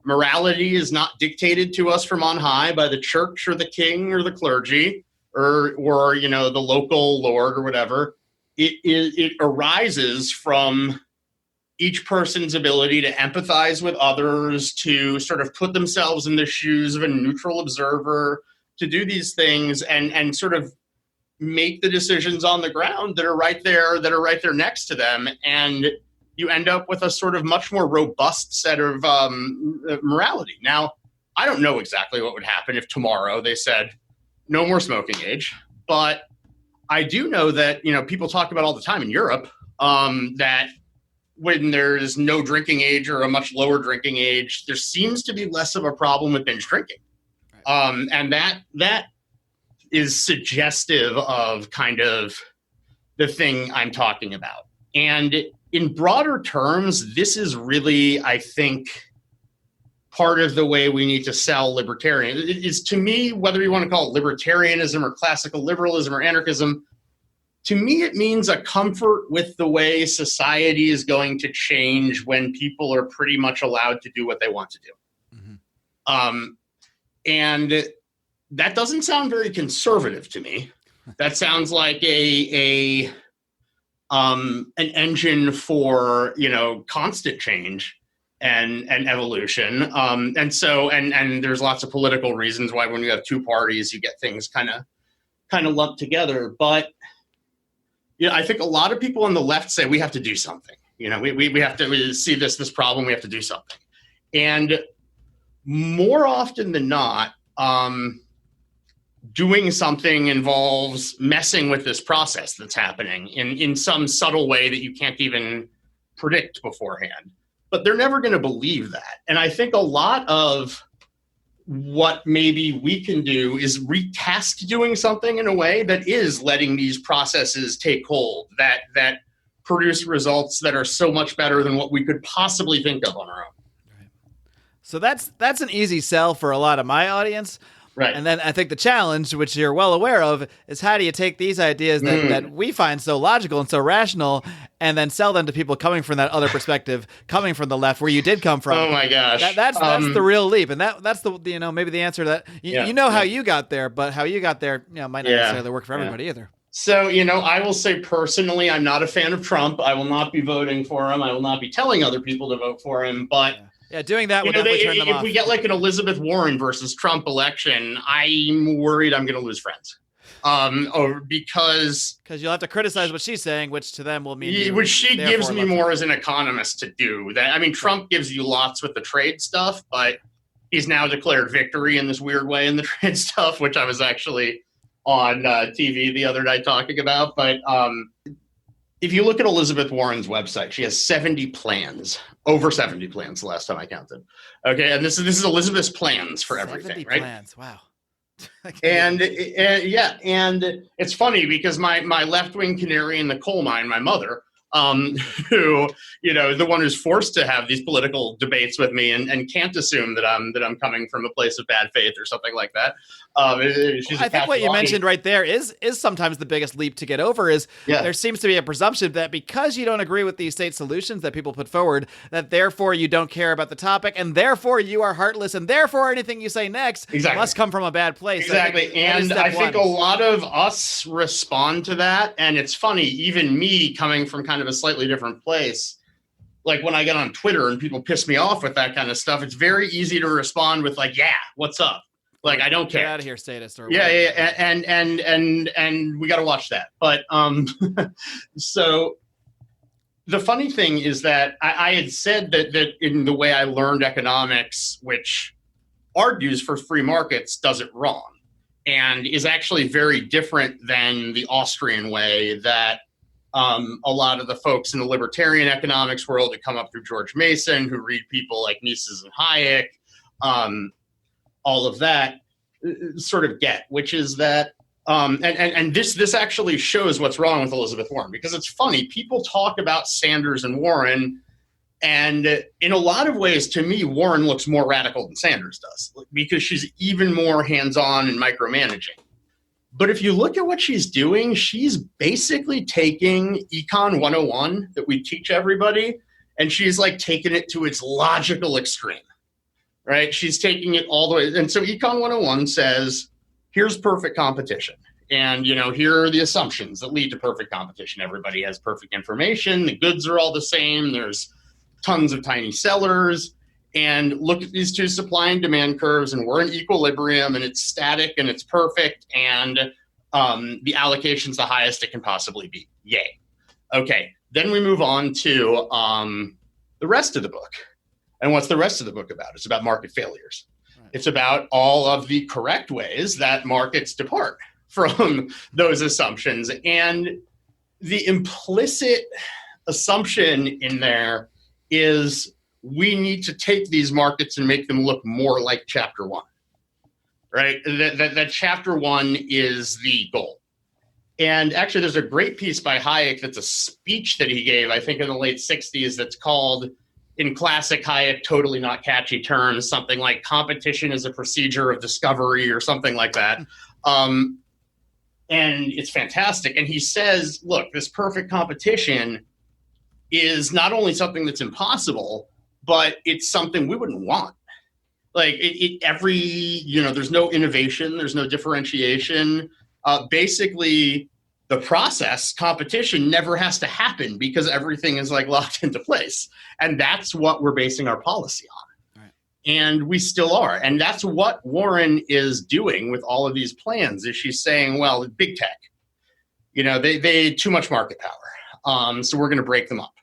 S3: morality is not dictated to us from on high by the church or the king or the clergy, or the local lord or whatever. It arises from each person's ability to empathize with others, to sort of put themselves in the shoes of a neutral observer, to do these things and sort of make the decisions on the ground that are right there next to them. And you end up with a sort of much more robust set of morality. Now, I don't know exactly what would happen if tomorrow they said, no more smoking age. But I do know that, people talk about all the time in Europe that when there's no drinking age or a much lower drinking age, there seems to be less of a problem with binge drinking. And that is suggestive of kind of the thing I'm talking about. And in broader terms, this is really, I think, part of the way we need to sell libertarian. It is, to me, whether you want to call it libertarianism or classical liberalism or anarchism, to me it means a comfort with the way society is going to change when people are pretty much allowed to do what they want to do. Mm-hmm. And that doesn't sound very conservative to me. That sounds like a an engine for, constant change and evolution. And there's lots of political reasons why when you have two parties, you get things kind of lumped together. But I think a lot of people on the left say we have to do something. We have to see this problem. We have to do something. And more often than not, doing something involves messing with this process that's happening in some subtle way that you can't even predict beforehand. But they're never going to believe that. And I think a lot of what maybe we can do is recast doing something in a way that is letting these processes take hold, that produce results that are so much better than what we could possibly think of on our own.
S1: Right. So that's an easy sell for a lot of my audience.
S3: Right.
S1: And then I think the challenge, which you're well aware of, is how do you take these ideas that we find so logical and so rational and then sell them to people coming from that other perspective, coming from the left where you did come from.
S3: Oh my gosh.
S1: That's the real leap. And that's the, maybe the answer to that. How you got there, but how you got there, might not necessarily work for everybody either.
S3: So, I will say personally, I'm not a fan of Trump. I will not be voting for him. I will not be telling other people to vote for him, but
S1: doing that would definitely turn them off.
S3: If we get like an Elizabeth Warren versus Trump election, I'm worried I'm going to lose friends. Because
S1: you'll have to criticize what she's saying, which to them will mean
S3: which she gives me more as an economist to do. That Trump gives you lots with the trade stuff, but he's now declared victory in this weird way in the trade stuff, which I was actually on TV the other night talking about. But if you look at Elizabeth Warren's website, she has 70 plans, over 70 plans the last time I counted. Okay, and this is Elizabeth's plans for everything, right?
S1: Plans, wow.
S3: and it's funny because my left-wing canary in the coal mine, my mother, who, the one who's forced to have these political debates with me and can't assume that I'm coming from a place of bad faith or something like that.
S1: I think what you mentioned right there is sometimes the biggest leap to get over is there seems to be a presumption that because you don't agree with these state solutions that people put forward, that therefore you don't care about the topic and therefore you are heartless and therefore anything you say next must come from a bad place.
S3: Exactly. I think a lot of us respond to that. And it's funny, even me coming from kind of a slightly different place, like when I get on Twitter and people piss me off with that kind of stuff, it's very easy to respond with like, what's up? Like, I don't care.
S1: Get out of here, statist. Or
S3: and we got to watch that. But so the funny thing is that I had said that in the way I learned economics, which argues for free markets, does it wrong and is actually very different than the Austrian way that a lot of the folks in the libertarian economics world that come up through George Mason, who read people like Mises and Hayek, all of that sort of get, which is that, and this actually shows what's wrong with Elizabeth Warren, because it's funny, people talk about Sanders and Warren, and in a lot of ways, to me, Warren looks more radical than Sanders does, because she's even more hands-on and micromanaging. But if you look at what she's doing, she's basically taking Econ 101 that we teach everybody, and she's like taking it to its logical extreme. Right? She's taking it all the way. And so Econ 101 says, here's perfect competition. And, here are the assumptions that lead to perfect competition. Everybody has perfect information. The goods are all the same. There's tons of tiny sellers. And look at these two supply and demand curves, and we're in equilibrium, and it's static, and it's perfect. And the allocation's the highest it can possibly be. Yay. Okay. Then we move on to the rest of the book. And what's the rest of the book about? It's about market failures. Right. It's about all of the correct ways that markets depart from those assumptions. And the implicit assumption in there is we need to take these markets and make them look more like chapter one, right? That chapter one is the goal. And actually, there's a great piece by Hayek that's a speech that he gave, I think in the late 60s, that's called, in classic Hayek, totally not catchy terms, something like competition is a procedure of discovery or something like that. And it's fantastic. And he says, look, this perfect competition is not only something that's impossible, but it's something we wouldn't want. Like there's no innovation, there's no differentiation. Basically, the process, competition never has to happen because everything is like locked into place. And that's what we're basing our policy on. Right. And we still are. And that's what Warren is doing with all of these plans, is she's saying, well, big tech, they too much market power. So we're going to break them up.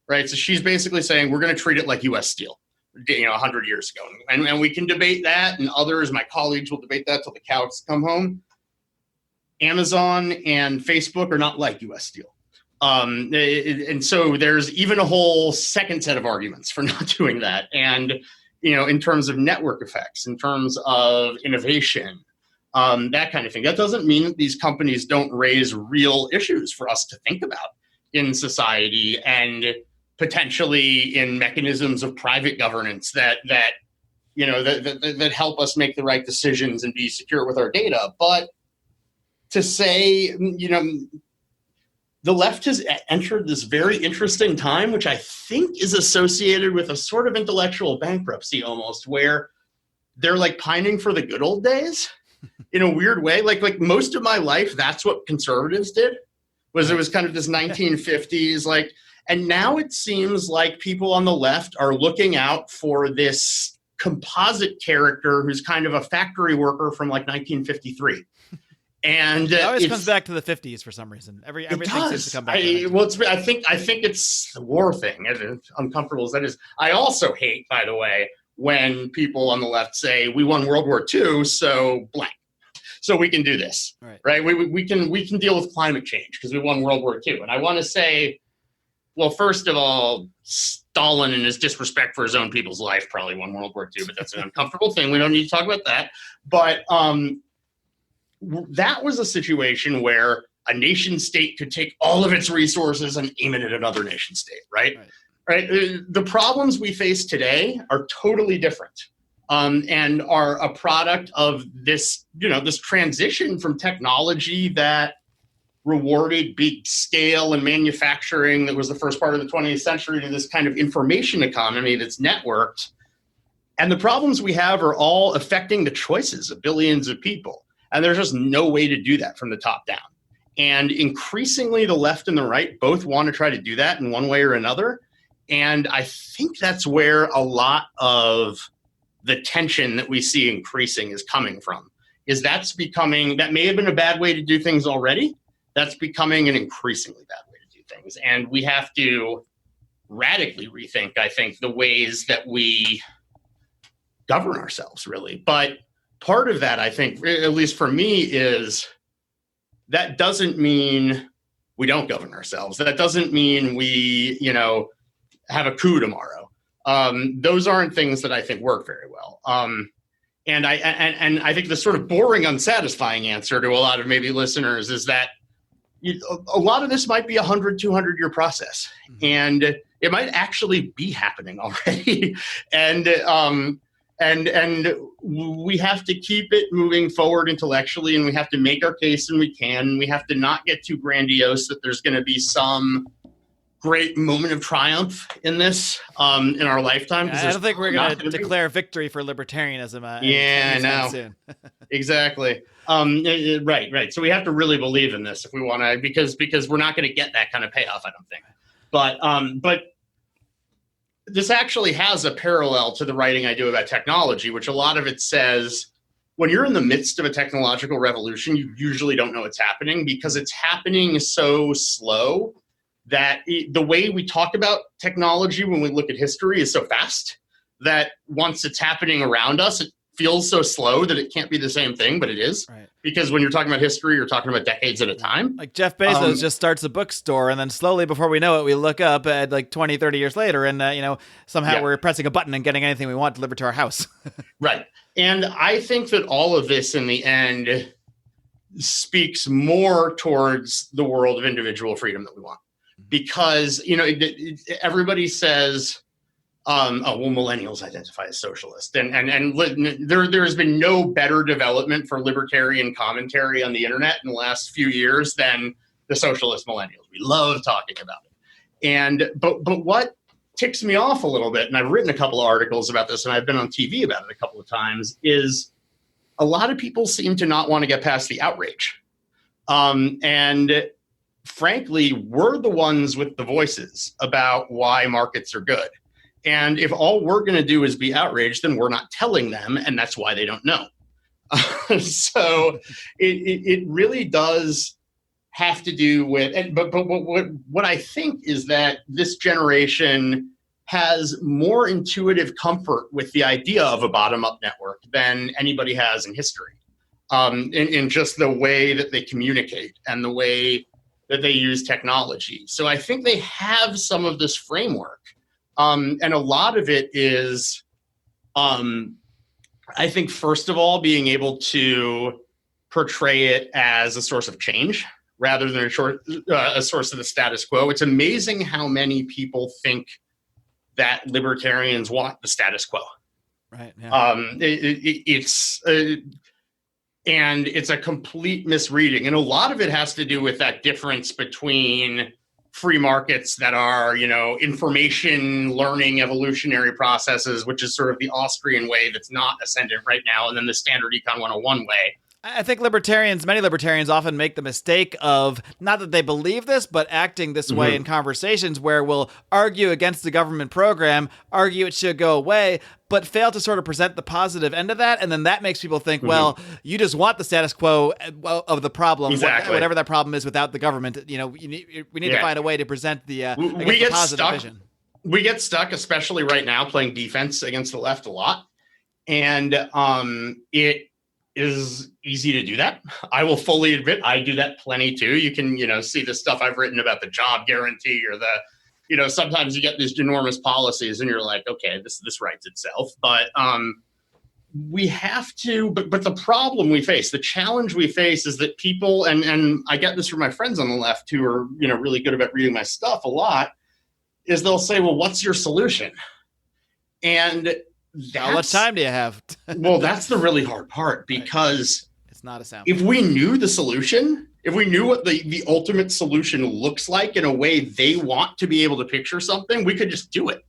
S3: Right. So she's basically saying we're going to treat it like U.S. Steel, 100 years ago. And we can debate that. And others, my colleagues, will debate that till the cows come home. Amazon and Facebook are not like U.S. Steel. And so there's even a whole second set of arguments for not doing that. And, in terms of network effects, in terms of innovation, that kind of thing. That doesn't mean that these companies don't raise real issues for us to think about in society and potentially in mechanisms of private governance that help us make the right decisions and be secure with our data. But to say, the left has entered this very interesting time, which I think is associated with a sort of intellectual bankruptcy almost, where they're like pining for the good old days in a weird way. Like most of my life, that's what conservatives did, was it was kind of this 1950s, and now it seems like people on the left are looking out for this composite character who's kind of a factory worker from 1953. And
S1: it always comes back to the 50s for some reason. Everything seems to come back.
S3: I think it's the war thing, as uncomfortable as that is. I also hate, by the way, when people on the left say we won World War II, so blank, so we can do this, right? We can deal with climate change because we won World War II. And I want to say, well, first of all, Stalin and his disrespect for his own people's life probably won World War II, but that's an uncomfortable thing. We don't need to talk about that. But that was a situation where a nation state could take all of its resources and aim it at another nation state, right? The problems we face today are totally different, and are a product of this, this transition from technology that rewarded big scale and manufacturing that was the first part of the 20th century to this kind of information economy that's networked. And the problems we have are all affecting the choices of billions of people. And there's just no way to do that from the top down. And increasingly, the left and the right both want to try to do that in one way or another. And I think that's where a lot of the tension that we see increasing is coming from, is that may have been a bad way to do things already. That's becoming an increasingly bad way to do things. And we have to radically rethink, I think, the ways that we govern ourselves, really. But part of that, I think, at least for me, is that doesn't mean we don't govern ourselves. That doesn't mean we, have a coup tomorrow. Those aren't things that I think work very well. And I think the sort of boring, unsatisfying answer to a lot of maybe listeners is that a lot of this might be 100, 200-year process, and it might actually be happening already. And we have to keep it moving forward intellectually, and we have to make our case, and we can. We have to not get too grandiose that there's going to be some great moment of triumph in this in our lifetime.
S1: I don't think we're going to declare victory for libertarianism.
S3: Soon. Exactly. Right. So we have to really believe in this if we want to, because we're not going to get that kind of payoff, I don't think. But this actually has a parallel to the writing I do about technology, which a lot of it says when you're in the midst of a technological revolution, you usually don't know what's happening because it's happening so slow that the way we talk about technology when we look at history is so fast that once it's happening around us, it feels so slow that it can't be the same thing, but it is. Right. Because when you're talking about history, you're talking about decades at a time.
S1: Like Jeff Bezos just starts a bookstore, and then slowly, before we know it, we look up at 20, 30 years later, and somehow we're pressing a button and getting anything we want delivered to our house.
S3: Right. And I think that all of this in the end speaks more towards the world of individual freedom that we want. Because, everybody says, millennials identify as socialist. And there's been no better development for libertarian commentary on the internet in the last few years than the socialist millennials. We love talking about it. But what ticks me off a little bit, and I've written a couple of articles about this, and I've been on TV about it a couple of times, is a lot of people seem to not want to get past the outrage. And frankly, we're the ones with the voices about why markets are good. And if all we're going to do is be outraged, then we're not telling them, and that's why they don't know. So it really does have to do with, but what I think is that this generation has more intuitive comfort with the idea of a bottom-up network than anybody has in history, in just the way that they communicate and the way that they use technology. So I think they have some of this framework. And a lot of it is, I think, first of all, being able to portray it as a source of change rather than a source of the status quo. It's amazing how many people think that libertarians want the status quo.
S1: Right. Yeah.
S3: And it's a complete misreading. And a lot of it has to do with that difference between free markets that are, information learning evolutionary processes, which is sort of the Austrian way that's not ascendant right now, and then the standard Econ 101 way.
S1: I think many libertarians often make the mistake of, not that they believe this, but acting this way in conversations where we'll argue against the government program, argue it should go away, but fail to sort of present the positive end of that. And then that makes people think, well, you just want the status quo of the problem, whatever that problem is without the government. We need to find a way to present the positive vision.
S3: We get stuck, especially right now, playing defense against the left a lot. And it is easy to do that. I will fully admit I do that plenty too. You can, see the stuff I've written about the job guarantee or the, sometimes you get these enormous policies and you're like, okay, this writes itself. But we have to, but the problem we face, the challenge we face is that people, and I get this from my friends on the left who are, really good about reading my stuff a lot, is they'll say, well, what's your solution? And
S1: how much time do you have?
S3: Well, that's the really hard part, because
S1: it's not a sound.
S3: If we knew the solution, if we knew what the ultimate solution looks like in a way they want to be able to picture something, we could just do it,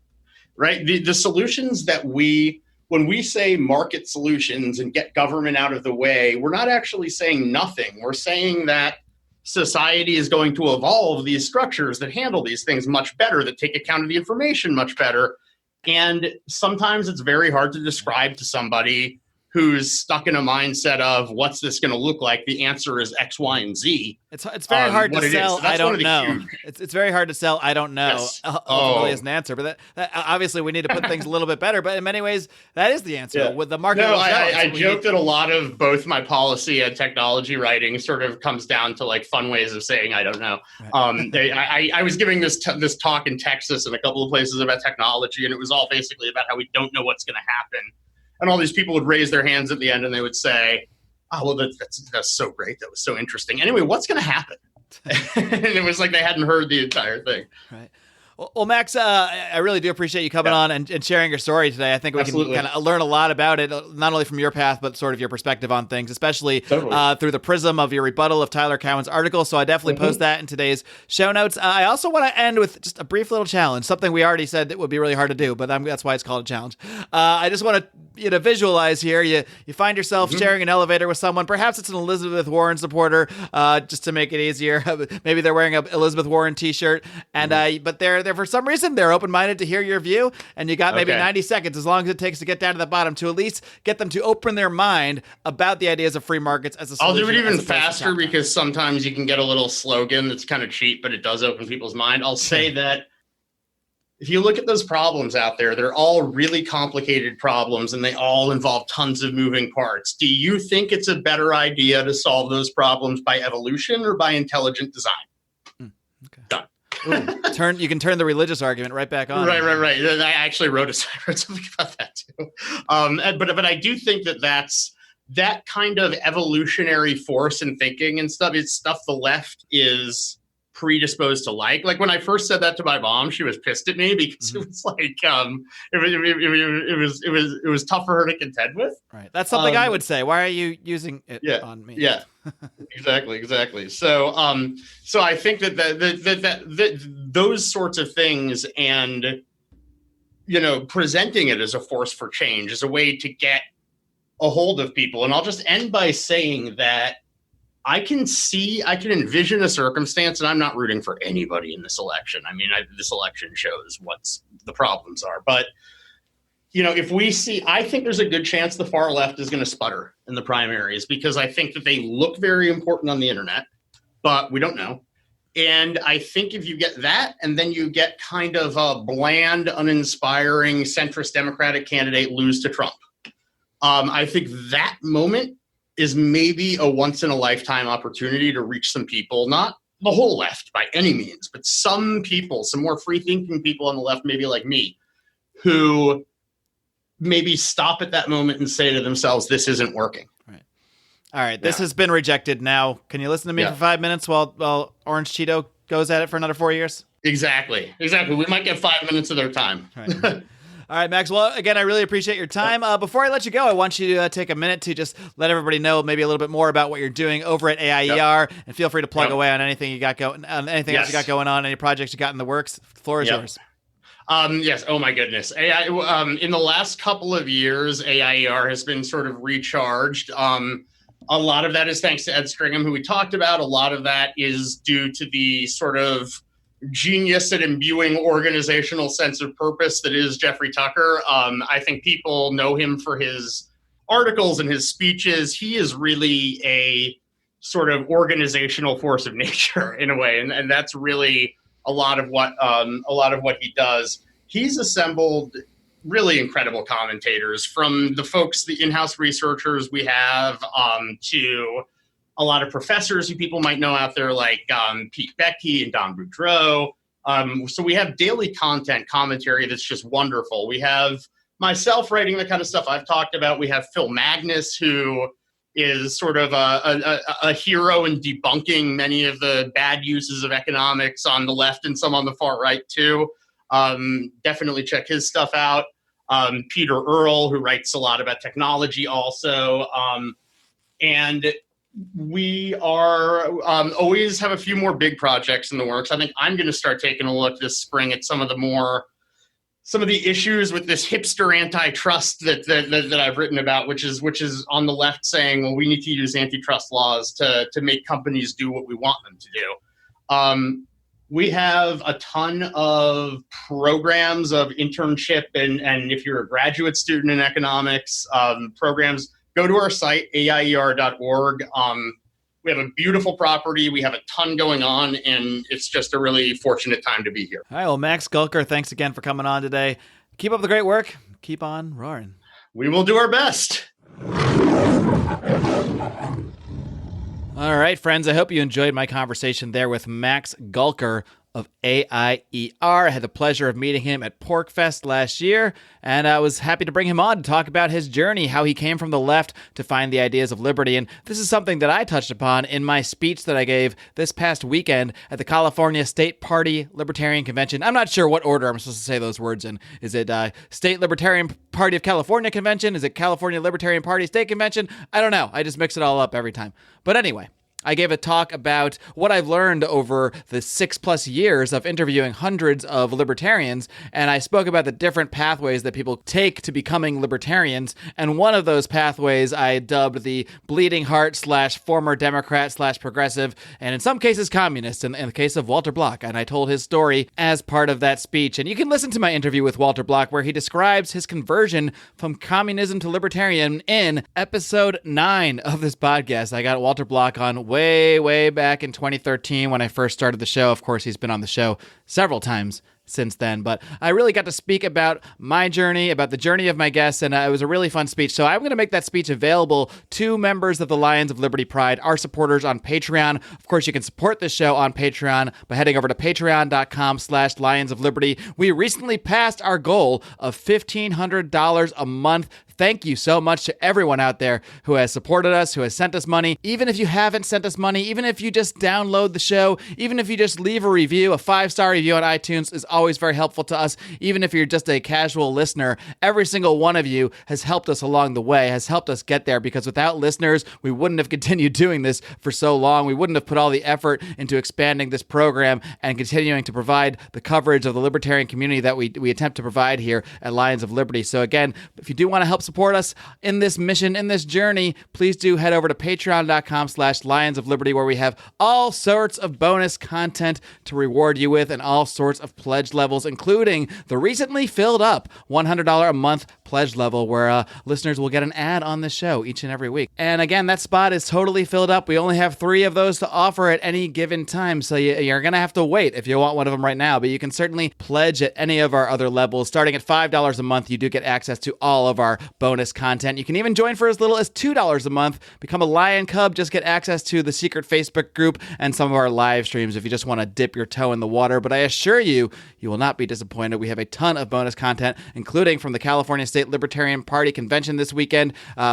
S3: right? The solutions that when we say market solutions and get government out of the way, we're not actually saying nothing. We're saying that society is going to evolve these structures that handle these things much better, that take account of the information much better. And sometimes it's very hard to describe to somebody who's stuck in a mindset of what's this going to look like. The answer is X, Y, and Z.
S1: It's very hard to sell. So I don't know. It's very hard to sell. I don't know. Yes. Ultimately as an answer, but that obviously we need to put things a little bit better. But in many ways, that is the answer. With the market,
S3: I joke that a lot of both my policy and technology writing sort of comes down to like fun ways of saying I don't know. Right. I was giving this talk in Texas and a couple of places about technology, and it was all basically about how we don't know what's going to happen. And all these people would raise their hands at the end and they would say, oh, well, that's so great. That was so interesting. Anyway, what's going to happen? And it was like they hadn't heard the entire thing.
S1: Right. Well, Max, I really do appreciate you coming on and sharing your story today. I think we can kind of learn a lot about it, not only from your path, but sort of your perspective on things, especially through the prism of your rebuttal of Tyler Cowen's article. So I definitely post that in today's show notes. I also want to end with just a brief little challenge, something we already said that would be really hard to do, but that's why it's called a challenge. I just want to visualize here. You find yourself sharing an elevator with someone. Perhaps it's an Elizabeth Warren supporter, just to make it easier. Maybe they're wearing a Elizabeth Warren T-shirt, and but they're for some reason they're open-minded to hear your view, and you got maybe 90 seconds, as long as it takes to get down to the bottom, to at least get them to open their mind about the ideas of free markets as a solution.
S3: I'll do it even faster because sometimes you can get a little slogan that's kind of cheap, but it does open people's mind. I'll say that if you look at those problems out there, they're all really complicated problems and they all involve tons of moving parts. Do you think it's a better idea to solve those problems by evolution or by intelligent design? Done.
S1: Ooh, you can turn the religious argument right back on.
S3: Right. I actually wrote something about that too. But I do think that kind of evolutionary force in thinking and stuff is stuff the left is predisposed to like. Like when I first said that to my mom, she was pissed at me because it was like it was tough for her to contend with.
S1: Right. That's something I would say. Why are you using it on me?
S3: Yeah. Exactly. So I think that those sorts of things, and presenting it as a force for change is a way to get a hold of people. And I'll just end by saying that I can envision a circumstance, and I'm not rooting for anybody in this election. I mean, this election shows what the problems are. But, if we see, I think there's a good chance the far left is going to sputter in the primaries, because I think that they look very important on the internet, but we don't know. And I think if you get that, and then you get kind of a bland, uninspiring centrist Democratic candidate lose to Trump, I think that moment is maybe a once-in-a-lifetime opportunity to reach some people, not the whole left by any means, but some people, some more free-thinking people on the left, maybe like me, who maybe stop at that moment and say to themselves, this isn't working.
S1: Right. All right, this has been rejected now. Can you listen to me for 5 minutes while Orange Cheeto goes at it for another 4 years?
S3: Exactly. We might get 5 minutes of their time.
S1: Right. All right, Max. Well, again, I really appreciate your time. Before I let you go, I want you to take a minute to just let everybody know maybe a little bit more about what you're doing over at AIER, and feel free to plug away on anything you got going, anything else you got going on, any projects you got in the works. The floor is yours.
S3: Yes. Oh my goodness. In the last couple of years, AIER has been sort of recharged. A lot of that is thanks to Ed Stringham, who we talked about. A lot of that is due to the sort of genius at imbuing organizational sense of purpose that is Jeffrey Tucker. I think people know him for his articles and his speeches. He is really a sort of organizational force of nature in a way, and that's really a lot of what he does. He's assembled really incredible commentators, from the folks, the in-house researchers we have, to a lot of professors who people might know out there, like Pete Becky and Don Boudreau. So we have daily content commentary that's just wonderful. We have myself writing the kind of stuff I've talked about. We have Phil Magnus, who is sort of a hero in debunking many of the bad uses of economics on the left and some on the far right too. Definitely check his stuff out. Peter Earle, who writes a lot about technology also. And we are always have a few more big projects in the works. I think I'm going to start taking a look this spring at some of the issues with this hipster antitrust that I've written about, which is on the left saying, well, we need to use antitrust laws to make companies do what we want them to do. We have a ton of programs of internship and if you're a graduate student in economics, programs. Go to our site, AIER.org. We have a beautiful property. We have a ton going on, and it's just a really fortunate time to be here.
S1: All right. Well, Max Gulker, thanks again for coming on today. Keep up the great work. Keep on roaring.
S3: We will do our best.
S1: All right, friends. I hope you enjoyed my conversation there with Max Gulker of AIER. I had the pleasure of meeting him at PorcFest last year, and I was happy to bring him on to talk about his journey, how he came from the left to find the ideas of liberty. And this is something that I touched upon in my speech that I gave this past weekend at the California State Party Libertarian Convention. I'm not sure what order I'm supposed to say those words in. Is it State Libertarian Party of California Convention? Is it California Libertarian Party State Convention? I don't know. I just mix it all up every time. But anyway, I gave a talk about what I've learned over the 6+ years of interviewing hundreds of libertarians, and I spoke about the different pathways that people take to becoming libertarians, and one of those pathways I dubbed the bleeding heart / former Democrat / progressive, and in some cases communist, in the case of Walter Block, and I told his story as part of that speech. And you can listen to my interview with Walter Block where he describes his conversion from communism to libertarian in episode 9 of this podcast. I got Walter Block on way back in 2013 when I first started the show. Of course, he's been on the show several times since then, but I really got to speak about my journey, about the journey of my guests, and it was a really fun speech. So I'm going to make that speech available to members of the Lions of Liberty Pride, our supporters on Patreon. Of course, you can support this show on Patreon by heading over to patreon.com/Lions of Liberty. We recently passed our goal of $1,500 a month. Thank you so much to everyone out there who has supported us, who has sent us money. Even if you haven't sent us money, even if you just download the show, even if you just leave a review, a 5-star review on iTunes is always very helpful to us. Even if you're just a casual listener, every single one of you has helped us along the way, has helped us get there, because without listeners, we wouldn't have continued doing this for so long. We wouldn't have put all the effort into expanding this program and continuing to provide the coverage of the libertarian community that we attempt to provide here at Lions of Liberty. So again, if you do want to help support us in this mission, in this journey, please do head over to patreon.com/Lions of Liberty, where we have all sorts of bonus content to reward you with and all sorts of pledge levels, including the recently filled up $100 a month pledge level, where listeners will get an ad on the show each and every week. And again, that spot is totally filled up. We only have 3 of those to offer at any given time, so you're going to have to wait if you want one of them right now, but you can certainly pledge at any of our other levels. Starting at $5 a month, you do get access to all of our bonus content. You can even join for as little as $2 a month, become a Lion Cub, just get access to the secret Facebook group and some of our live streams if you just want to dip your toe in the water. But I assure you, you will not be disappointed. We have a ton of bonus content, including from the California State Libertarian Party Convention this weekend.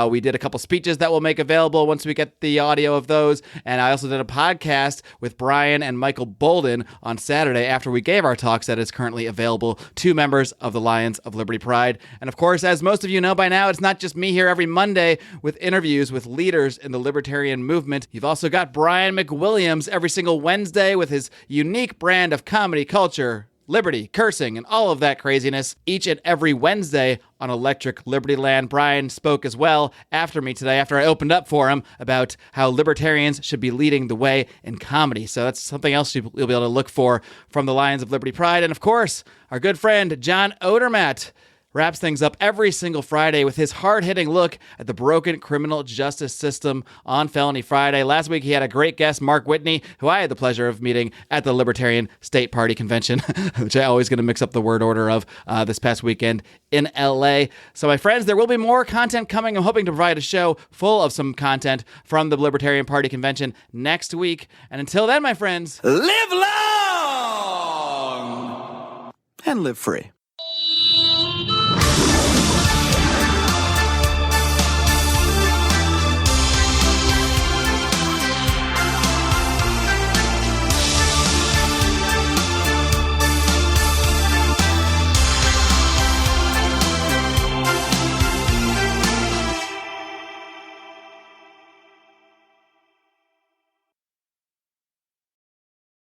S1: We did a couple speeches that we'll make available once we get the audio of those. And I also did a podcast with Brian and Michael Bolden on Saturday after we gave our talks that is currently available to members of the Lions of Liberty Pride. And of course, as most of you know by now, it's not just me here every Monday with interviews with leaders in the libertarian movement. You've also got Brian McWilliams every single Wednesday with his unique brand of comedy, culture, liberty, cursing, and all of that craziness each and every Wednesday on Electric Liberty Land. Brian spoke as well after me today, after I opened up for him about how libertarians should be leading the way in comedy. So that's something else you'll be able to look for from the Lions of Liberty Pride. And of course, our good friend John Odermatt wraps things up every single Friday with his hard-hitting look at the broken criminal justice system on Felony Friday. Last week, he had a great guest, Marc Whitney, who I had the pleasure of meeting at the Libertarian State Party Convention, which I always going to mix up the word order of this past weekend in LA. So my friends, there will be more content coming. I'm hoping to provide a show full of some content from the Libertarian Party Convention next week. And until then, my friends,
S4: live long and live free.